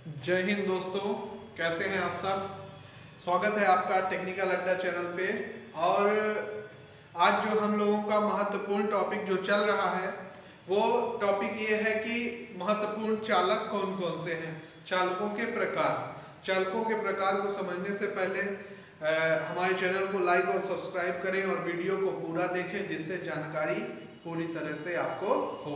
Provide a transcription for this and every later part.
जय हिंद दोस्तों, कैसे हैं आप सब। स्वागत है आपका टेक्निकल अड्डा चैनल पे। और आज जो हम लोगों का महत्वपूर्ण टॉपिक जो चल रहा है वो टॉपिक ये है कि महत्वपूर्ण चालक कौन कौन से हैं, चालकों के प्रकार। चालकों के प्रकार को समझने से पहले हमारे चैनल को लाइक और सब्सक्राइब करें और वीडियो को पूरा देखें, जिससे जानकारी पूरी तरह से आपको हो।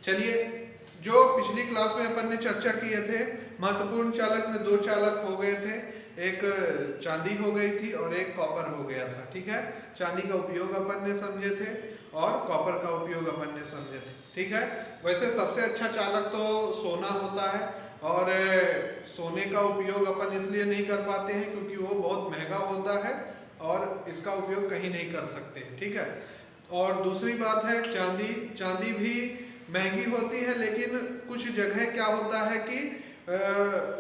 चलिए, जो पिछली क्लास में अपन ने चर्चा किए थे, महत्वपूर्ण चालक में दो चालक हो गए थे, एक चांदी हो गई थी और एक कॉपर हो गया था। ठीक है, चांदी का उपयोग अपन ने समझे थे और कॉपर का उपयोग अपन ने समझे थे। ठीक है, वैसे सबसे अच्छा चालक तो सोना होता है, और सोने का उपयोग अपन इसलिए नहीं कर पाते हैं क्योंकि वो बहुत महंगा होता है और इसका उपयोग कहीं नहीं कर सकते। ठीक है, और दूसरी बात है चांदी। चांदी भी महंगी होती है, लेकिन कुछ जगह क्या होता है कि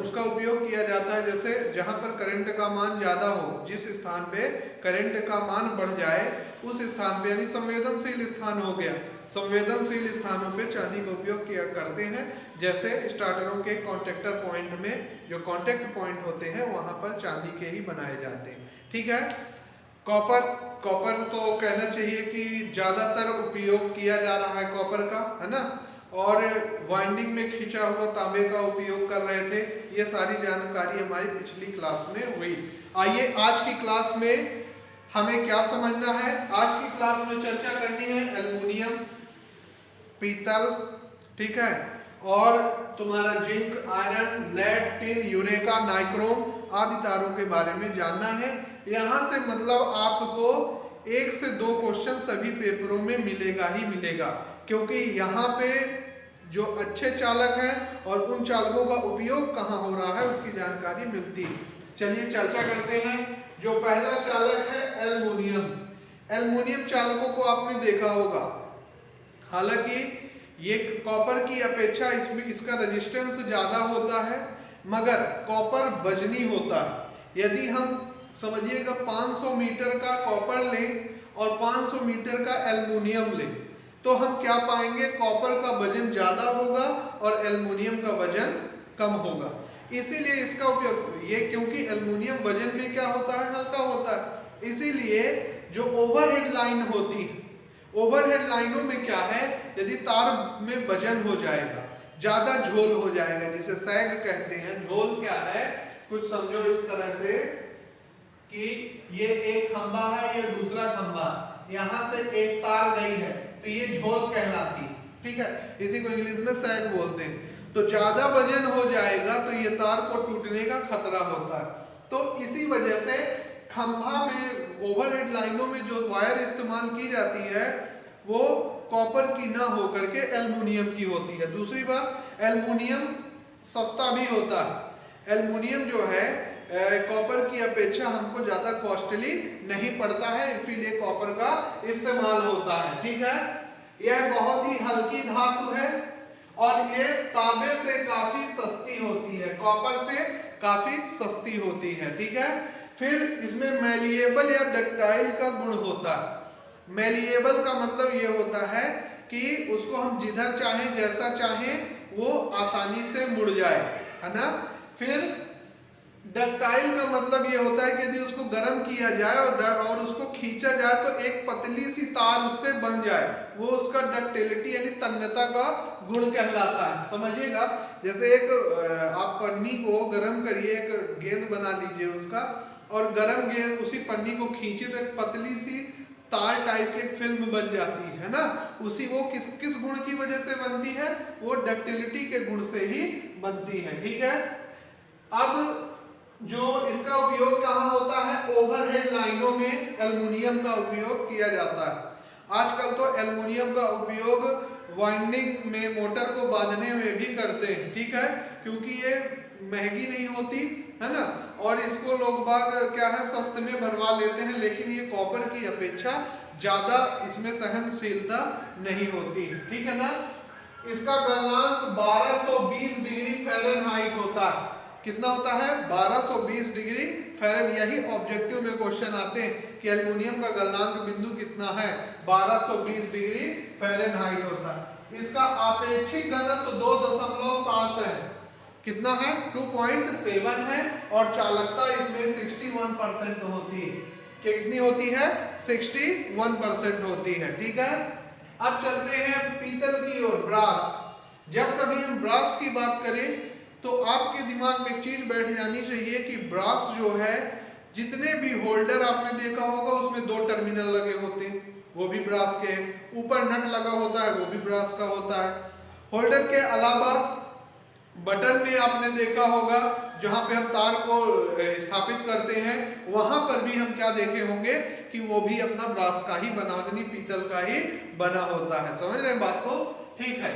उसका उपयोग किया जाता है, जैसे जहां पर करंट का मान ज्यादा हो, जिस स्थान पे करंट का मान बढ़ जाए उस स्थान पे, यानी संवेदनशील स्थान हो गया, संवेदनशील स्थानों पे चांदी का उपयोग किया करते हैं। जैसे स्टार्टरों के कॉन्टेक्टर पॉइंट में जो कॉन्टेक्ट पॉइंट होते हैं वहां पर चांदी के ही बनाए जाते हैं। ठीक है, कॉपर। कॉपर तो कहना चाहिए कि ज्यादातर उपयोग किया जा रहा है कॉपर का, है ना। और वाइंडिंग में खींचा हुआ तांबे का उपयोग कर रहे थे। ये सारी जानकारी हमारी पिछली क्लास में हुई। आइए आज की क्लास में हमें क्या समझना है। आज की क्लास में चर्चा करनी है एल्युमिनियम, पीतल, ठीक है, और तुम्हारा zinc, iron, lead, tin, eureka, nichrome आदि तारों के बारे में जानना है। यहां से मतलब आपको 1 से 2 क्वेश्चन सभी पेपरों में मिलेगा ही मिलेगा, क्योंकि यहाँ पे जो अच्छे चालक हैं और उन चालकों का उपयोग कहाँ हो रहा है उसकी जानकारी मिलती है। चलिए चर्चा करते हैं। जो पहला चालक है एल्युमिनियम। एल्युमिनियम चालकों को आपने देखा होगा, हालांकि ये कॉपर की अपेक्षा इसमें इसका रेजिस्टेंस ज्यादा होता है, मगर कॉपर वजनी होता है। यदि हम समझिएगा 500 मीटर का कॉपर लें और 500 मीटर का एल्युमिनियम लें, तो हम क्या पाएंगे, कॉपर का वजन ज्यादा होगा और एल्युमिनियम का वजन कम होगा। इसीलिए इसका उपयोग, ये क्योंकि एल्युमिनियम वजन में क्या होता है, हल्का होता है, इसीलिए जो ओवरहेड लाइन होती है, ओवरहेड लाइनों में क्या है, यदि तार में वजन हो जाएगा, ज्यादा झोल हो जाएगा, जिसे सैग कहते हैं। झोल क्या है, कुछ समझो इस तरह से कि ये एक खंभा है, ये दूसरा खंभा, यहां से एक तार गई है तो ये झोल कहलाती है। ठीक है, इसी को इंग्लिश में सैग बोलते हैं। तो ज्यादा वजन हो जाएगा तो ये तार को टूटने का खतरा होता है। तो इसी वजह से खंभा में, ओवरहेड लाइनों में जो वायर इस्तेमाल की जाती है वो कॉपर की ना होकर के एल्युमिनियम की होती है। दूसरी बात, एल्युमिनियम सस्ता भी होता है। एल्युमिनियम जो है कॉपर की अपेक्षा हमको ज्यादा कॉस्टली नहीं पड़ता है, इसीलिए कॉपर का इस्तेमाल होता है। ठीक है, यह बहुत ही हल्की धातु है और ये तांबे से काफी सस्ती होती है, कॉपर से काफी सस्ती होती है। ठीक है, फिर इसमें मैलिएबल या डक्टाइल का गुण होता है। मैलिएबल का मतलब ये होता है कि उसको हम जिधर चाहें, जैसा चाहें, वो आसानी से मुड़ जाए, है ना। फिर डक्टाइल का मतलब ये होता है कि यदि उसको गर्म किया जाए और उसको खींचा जाए तो एक पतली सी तार उससे बन जाए, वो उसका डक्टिलिटी यानी तन्यता का गुण कहलाता है। समझिएगा, जैसे एक आप पन्नी को गर्म करिए, एक गेंद बना लीजिए उसका, और गर्म गेंद उसी पन्नी को खींचे तो एक पतली सी तार टाइप की एक फिल्म बन जाती है ना। उसी वो किस गुण की वजह से बनती है, वो डक्टिलिटी के गुण से ही बनती है। ठीक है, अब जो इसका उपयोग कहाँ होता है, ओवरहेड लाइनों में एल्युमिनियम का उपयोग किया जाता है। आजकल तो एल्युमिनियम का उपयोग वाइंडिंग में, मोटर को बांधने में भी करते हैं। ठीक है, क्योंकि ये महंगी नहीं होती है ना, और इसको लोग बाग क्या है, सस्ते में बनवा लेते हैं, लेकिन ये कॉपर की अपेक्षा ज्यादा इसमें सहनशीलता नहीं होती है। ठीक है ना। इसका गलनांक 1220 डिग्री फ़ारेनहाइट होता है। कितना होता है, 1220 डिग्री फ़ारेन। यही ऑब्जेक्टिव में क्वेश्चन आते हैं कि एल्युमिनियम का गलनांक बिंदु कितना है, 1220 डिग्री फ़ारेनहाइट होता है। इसका आपेक्षिक घनत्व 2.7 है। कितना है 2.7 है और चालकता इसमें 61% होती है। कितनी होती है 61% होती है। ठीक है, अब चलते हैं पीतल की ओर, ब्रास। जब कभी हम ब्रास की बात करें तो आपके दिमाग में एक चीज बैठ जानी चाहिए कि ब्रास जो है, जितने भी होल्डर आपने देखा होगा उसमें 2 टर्मिनल लगे होते हैं, वो भी ब्रास के हैं। ऊपर नट लगा होता है, वो भी ब्रास का होता है। होल्डर के अलावा बटन में आपने देखा होगा जहां पे हम तार को स्थापित करते हैं, वहां पर भी हम क्या देखे होंगे कि वो भी अपना ब्रास का ही बना, यानी पीतल का ही बना होता है। समझ रहे हैं बात को? ठीक है,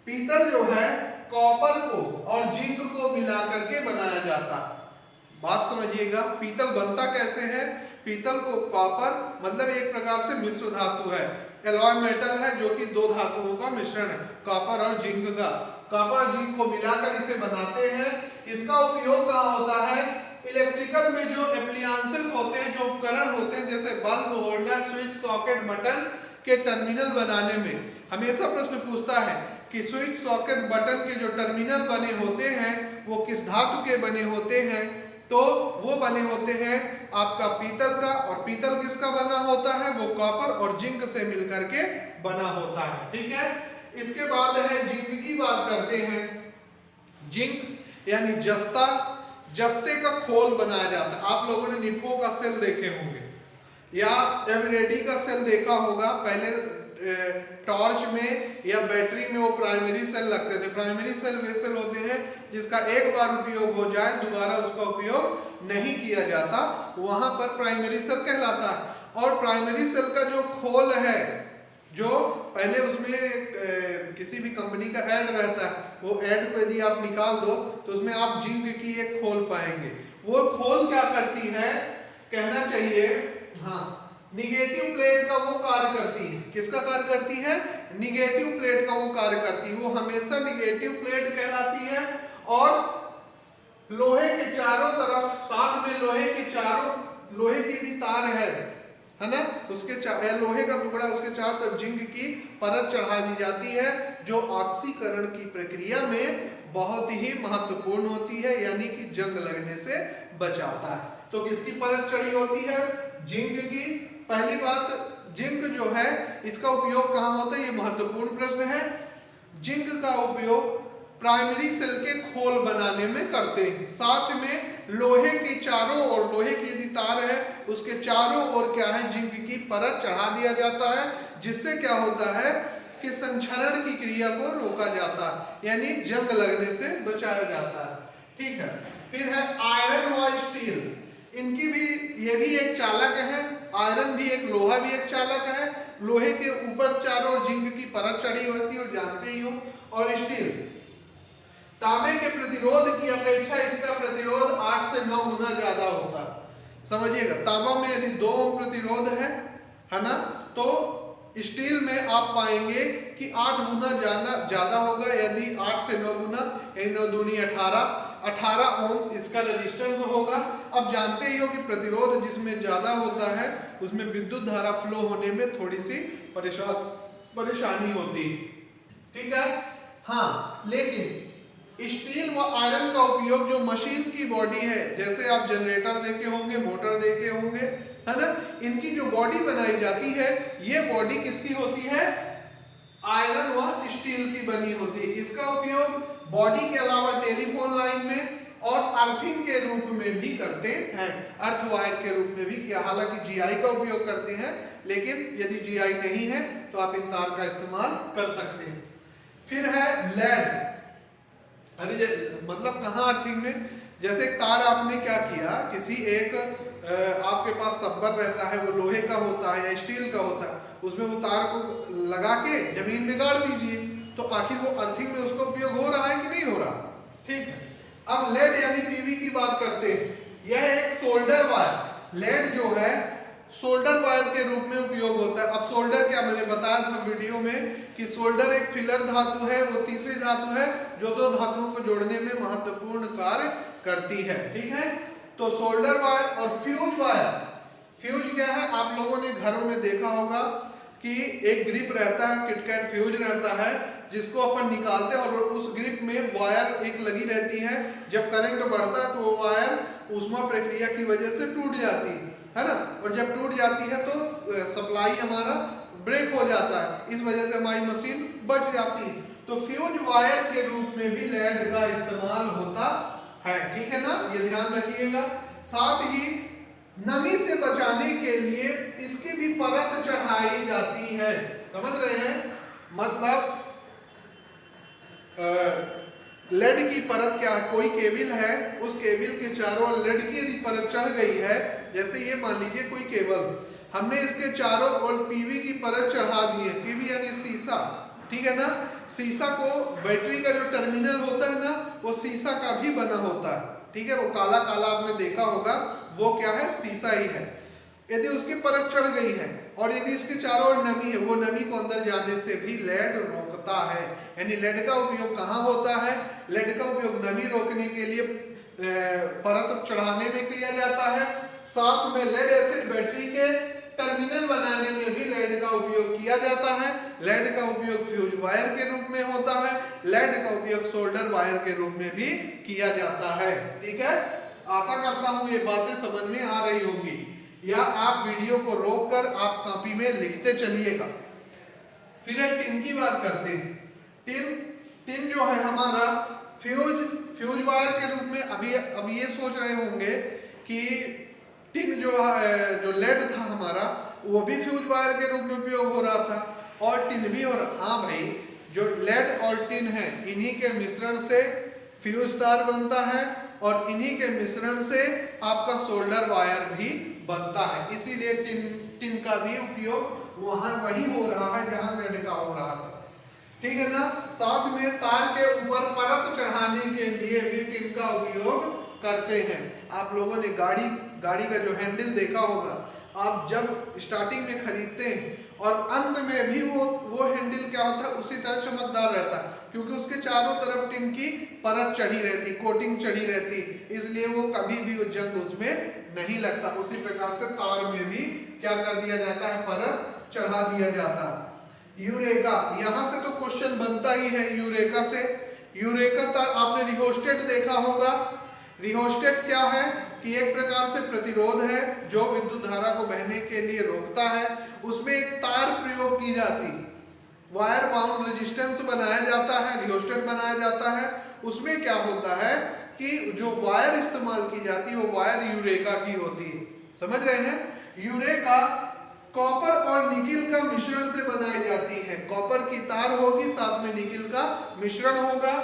पीतल जो है कॉपर को और जिंक को मिला करके बनाया जाता है। बात समझिएगा, पीतल बनता कैसे है? पीतल को कॉपर, मतलब एक प्रकार से मिश्र धातु है, एलॉय मेटल है, जो कि 2 धातुओं का मिश्रण है, कॉपर और जिंक का। कॉपर और जिंक को मिलाकर इसे बनाते हैं। इसका उपयोग कहाँ होता है? इलेक्ट्रिकल में जो एप्लियंसेस होते हैं, जो उपकरण होते हैं, जैसे bulb, holder, switch, socket, button के टर्मिनल बनाने में। हमेशा प्रश्न पूछता है कि स्विच, सॉकेट, बटन के जो टर्मिनल बने होते हैं वो किस धातु के बने होते हैं? तो वो बने होते हैं आपका पीतल का, और पीतल किसका बना होता है? वो कॉपर और जिंक से मिलकर के बना होता है। ठीक है, इसके बाद है जिंक की बात करते हैं। जिंक यानी जस्ता, जस्ते का खोल बनाया जाता है। आप लोगों ने निप्पो का सेल देखे होंगे या एवरेडी का सेल देखा होगा। पहले टॉर्च में या बैटरी में वो प्राइमरी सेल लगते थे। प्राइमरी सेल वे सेल होते हैं जिसका एक बार उपयोग हो जाए दोबारा उसका उपयोग नहीं किया जाता, वहां पर प्राइमरी सेल कहलाता है। और प्राइमरी सेल का जो खोल है, जो पहले उसमें किसी भी कंपनी का ऐड रहता है, वो ऐड को यदि आप निकाल दो तो उसमें आप जिंक की एक खोल पाएंगे। वो खोल क्या करती है, कहना चाहिए, हाँ, निगेटिव प्लेट का वो कार्य करती है। किसका कार्य करती है? निगेटिव प्लेट का वो कार्य करती है। वो हमेशा निगेटिव प्लेट कहलाती है। और लोहे के चारों तरफ, साथ में लोहे के चारों, लोहे की यदि तार है ना, उसके लोहे का टुकड़ा, उसके चारों तरफ जिंक की परत चढ़ा दी जाती है, जो ऑक्सीकरण की प्रक्रिया में बहुत ही महत्वपूर्ण होती है, यानी कि जंग लगने से बचाता है। तो किसकी परत चढ़ी होती है? जिंक की। पहली बात, जिंक जो है इसका उपयोग कहाँ होता है, ये महत्वपूर्ण प्रश्न है। जिंक का उपयोग प्राइमरी सेल के खोल बनाने में करते हैं। साथ में लोहे के चारों ओर, लोहे की यदि तार है उसके चारों ओर क्या है, जिंक की परत चढ़ा दिया जाता है, जिससे क्या होता है कि संक्षरण की क्रिया को रोका जाता है, यानी जंग लगने से बचाया जाता है। ठीक है, फिर है आयरन व स्टील। इनकी भी, ये भी एक चालक है। आयरन भी एक, लोहा भी एक चालक है। लोहे के ऊपर चारों ओर जिंक की परत चढ़ी होती है, और जानते ही हो। और स्टील, तांबे के प्रतिरोध की अपेक्षा इसका प्रतिरोध 8 से 9 गुना ज्यादा होता है। समझिएगा, तांबा में यदि 2 ओम प्रतिरोध है ना, तो स्टील में आप पाएंगे कि 8 गुना ज्यादा होगा। यदि 8 से 9 गुना, 9 दूनी 18 ओम इसका रेजिस्टेंस होगा। अब जानते ही हो कि प्रतिरोध जिसमें ज्यादा होता है उसमें विद्युत धारा फ्लो होने में थोड़ी सी परेशानी होती है। ठीक है, हाँ, लेकिन स्टील व आयरन का उपयोग जो मशीन की बॉडी है, जैसे आप जनरेटर देखे होंगे, मोटर देखे होंगे, है ना, इनकी जो बॉडी बनाई जाती है, ये बॉडी किसकी होती है? आयरन व स्टील की बनी होती है। इसका उपयोग बॉडी के अलावा टेलीफोन लाइन में और अर्थिंग के रूप में भी करते हैं, अर्थ वायर के रूप में भी किया। हालांकि जीआई का उपयोग करते हैं, लेकिन यदि जीआई नहीं है तो आप इन तार का इस्तेमाल कर सकते हैं। फिर है लेड। अरे मतलब कहाँ अर्थिंग में, जैसे तार आपने क्या किया, किसी एक आपके पास सब्बर रहता है, वो लोहे का होता है या स्टील का होता है, उसमें वो तार को लगा के जमीन में गाड़ दीजिए, तो आखिर वो अर्थिंग में उसका उपयोग हो रहा है कि नहीं हो रहा? ठीक है, अब लेड यानी पीवी की बात करते हैं। यह एक सोल्डर वायर, लेड जो है सोल्डर वायर के रूप में उपयोग होता है। अब सोल्डर क्या, मैंने बताया था वीडियो में कि सोल्डर एक फिलर धातु है, वो तीसरी धातु है जो 2 धातुओं को जोड़ने में महत्वपूर्ण कार्य करती है। ठीक है, तो सोल्डर वायर और फ्यूज वायर। फ्यूज क्या है, आप लोगों ने घरों में देखा होगा कि एक ग्रिप रहता है, किटकैट फ्यूज रहता है, जिसको अपन निकालते हैं और उस ग्रिप में वायर एक लगी रहती है। जब करंट बढ़ता है तो वो वायर ऊष्मा प्रक्रिया की वजह से टूट जाती है ना, और जब टूट जाती है तो सप्लाई हमारा ब्रेक हो जाता है, इस वजह से हमारी मशीन बच जाती है। तो फ्यूज वायर के रूप में भी लेड का इस्तेमाल होता है, ठीक है ना, ये ध्यान रखिएगा। साथ ही नमी से बचाने के लिए इसकी भी परत चढ़ाई जाती है, समझ रहे हैं, मतलब लेड की परत क्या है, कोई केबल है, उस केबल के चारों ओर लेड की यदि परत चढ़ गई है, जैसे ये मान लीजिए कोई केबल, हमने इसके चारों ओर पीवी की परत चढ़ा दी है, पीवी यानी शीशा, ठीक है ना। शीशा को बैटरी का जो टर्मिनल होता है ना, वो शीशा का भी बना होता है, ठीक है, वो काला काला आपने देखा होगा, वो क्या है, शीशा ही है। यदि उसकी परत चढ़ गई है और यदि इसके चारों ओर नमी है, वो नमी को अंदर जाने से भी लेड रोकता है। यानी लेड का उपयोग कहाँ होता है, लेड का उपयोग नमी रोकने के लिए परत चढ़ाने में किया जाता है। साथ में लेड एसिड बैटरी के टर्मिनल बनाने में भी लेड का उपयोग किया जाता है। लेड का उपयोग फ्यूज वायर के रूप में होता है, लेड का उपयोग सोल्डर वायर के रूप में भी किया जाता है, ठीक है। आशा करता हूं ये बातें समझ में आ रही होंगी, या आप वीडियो को रोककर आप कॉपी में लिखते चलिएगा। फिर टिन की बात करते हैं। टिन जो है हमारा फ्यूज वायर के रूप में, अभी ये सोच रहे होंगे कि टिन जो लेड था हमारा, वो भी फ्यूज वायर के रूप में उपयोग हो रहा था, और टिन भी हो रहा। हाँ भाई, जो लेड और टिन है, इन्हीं के मिश्रण से फ्यूज तार बनता है, और इन्हीं के मिश्रण से आपका सोल्डर वायर भी बनता है। इसीलिए टिन का भी उपयोग वहां वही हो रहा है जहां लेड का हो रहा था, ठीक है ना। साथ में तार के ऊपर परत चढ़ाने के लिए भी टिन का उपयोग करते हैं। आप लोगों ने गाड़ी का जो हैंडल देखा होगा, आप जब स्टार्टिंग में खरीदते हैं और अंत में भी वो हैंडल क्या होता है, उसी तरह चमकदार रहता है, क्योंकि उसके चारों तरफ टिन की परत चढ़ी रहती, कोटिंग चढ़ी रहती, इसलिए वो कभी भी वो जंग उसमें नहीं लगता। उसी प्रकार से तार में भी क्या कर दिया जाता है, परत चढ़ा दिया जाता है। यूरेका, यहां से तो क्वेश्चन बनता ही है यूरेका से। यूरेका तार आपने रिहोस्टेट देखा होगा। रिहोस्टेट क्या है कि एक प्रकार से प्रतिरोध है जो विद्युत धारा को बहने के लिए रोकता है। उसमें एक तार प्रयोग की जाती, वायर बाउंड रेजिस्टेंस बनाया जाता है, रिहोस्टेट बनाया जाता है। उसमें क्या होता है कि जो वायर इस्तेमाल की जाती है वो वायर यूरेका की होती है, समझ रहे हैं। यूरेका कॉपर और निकिल का मिश्रण से बनाई जाती है। कॉपर की तार होगी, साथ में निकिल का मिश्रण होगा।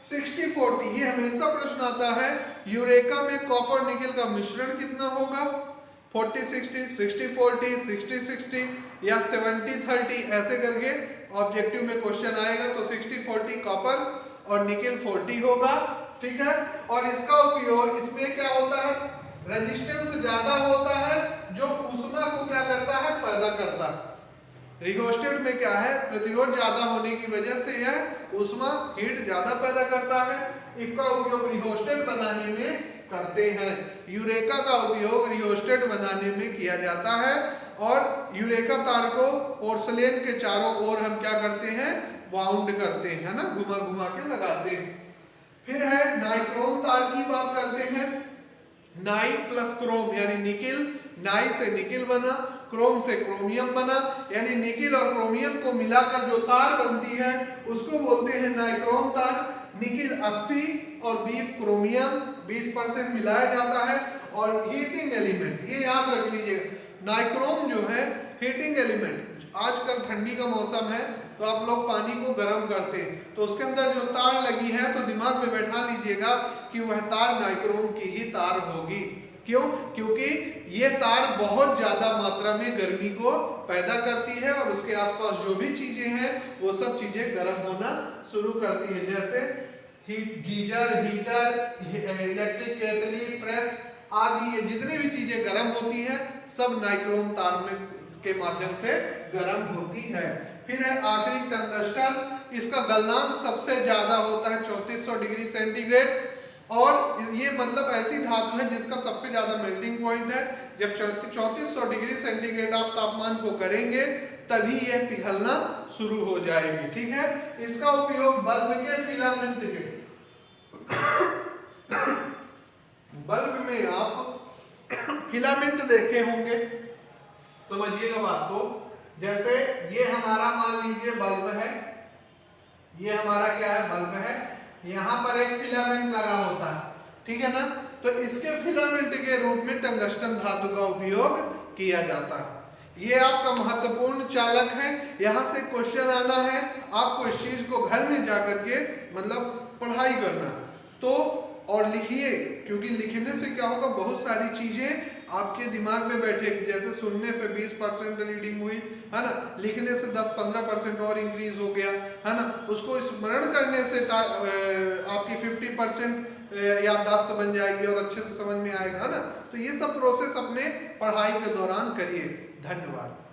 60-40, ये हमेशा प्रश्न आता है, यूरेका में कॉपर निकिल का मिश्रण कितना होगा, 40-60, 60-40, 60-60 या 70-30, ऐसे करके ऑब्जेक्टिव में क्वेश्चन आएगा। तो 60-40 कॉपर और निकिल 40 होगा, ठीक है। और इसका उपयोग, इसमें क्या होता है, रेजिस्टेंस ज्यादा होता है जो ऊष्मा को क्या करता है, पैदा करता है। रिहोस्टेट में क्या है, प्रतिरोध ज्यादा होने की वजह से यह ऊष्मा हीट ज्यादा पैदा करता है। इसका उपयोग रिहोस्टेट बनाने में करते हैं। यूरेका का उपयोग रिहोस्टेट बनाने में किया जाता है, और यूरेका तार को पोर्सलेन के चारों ओर हम क्या करते हैं, वाउंड करते हैं ना, घुमा घुमा के लगाते हैं। फिर है नाइक्रोम तार की बात करते हैं। नाई प्लस क्रोम यानी निकिल, नाई से निकिल बना, क्रोम से क्रोमियम बना, यानी निकिल और क्रोमियम को मिलाकर जो तार बनती है उसको बोलते हैं नाइक्रोम तार। निकिल Fe और बीफ क्रोमियम 20% मिलाया जाता है। और हीटिंग एलिमेंट, ये याद रख लीजिएगा, नाइक्रोम जो है हीटिंग एलिमेंट। आजकल ठंडी का मौसम है तो आप लोग पानी को गर्म करते हैं, तो उसके अंदर जो तार लगी है तो दिमाग में बैठा लीजिएगा कि वह तार नाइक्रोम की ही तार होगी। क्यों? क्योंकि ये तार बहुत ज्यादा मात्रा में गर्मी को पैदा करती है, और उसके आसपास जो भी चीजें हैं वो सब चीजें गर्म होना शुरू करती है, जैसे गीजर, हीटर, इलेक्ट्रिक केतली, प्रेस आदि, ये जितनी भी चीजें गर्म होती हैं सब नाइक्रोम तार में के माध्यम से गर्म होती है। फिर है आखिरी टंगस्टन, इसका गलनांक सबसे ज्यादा होता है 3400 डिग्री सेंटीग्रेड, और ये मतलब ऐसी धातु है जिसका सबसे ज्यादा मेल्टिंग पॉइंट है। जब 3400 डिग्री सेंटीग्रेड आप तापमान को करेंगे तभी यह पिघलना शुरू हो जाएगी। ठीक है, इसका उपयोग बल्ब के फिलामेंट के बल्ब में आप फिलामेंट देखे होंगे, समझिएगा बात को। जैसे ये हमारा मान लीजिए बल्ब है, ये हमारा क्या है, बल्ब है, यहाँ पर एक फिलामेंट लगा होता है, ठीक है ना। तो इसके फिलामेंट के रूप में टंगस्टन धातु का उपयोग किया जाता है। ये आपका महत्वपूर्ण चालक है। यहाँ से क्वेश्चन आना है, आपको इस चीज को घर में जाकर के मतलब पढ़ाई करना तो और लिखिए, क्योंकि लिखने से क्या होगा, बहुत सारी चीजें आपके दिमाग में बैठेगी। जैसे सुनने से 20% रीडिंग हुई है ना, लिखने से 10-15% और इंक्रीज हो गया है ना, उसको स्मरण करने से आपकी 50% याददाश्त बन जाएगी और अच्छे से समझ में आएगा, है ना। तो ये सब प्रोसेस अपने पढ़ाई के दौरान करिए। धन्यवाद।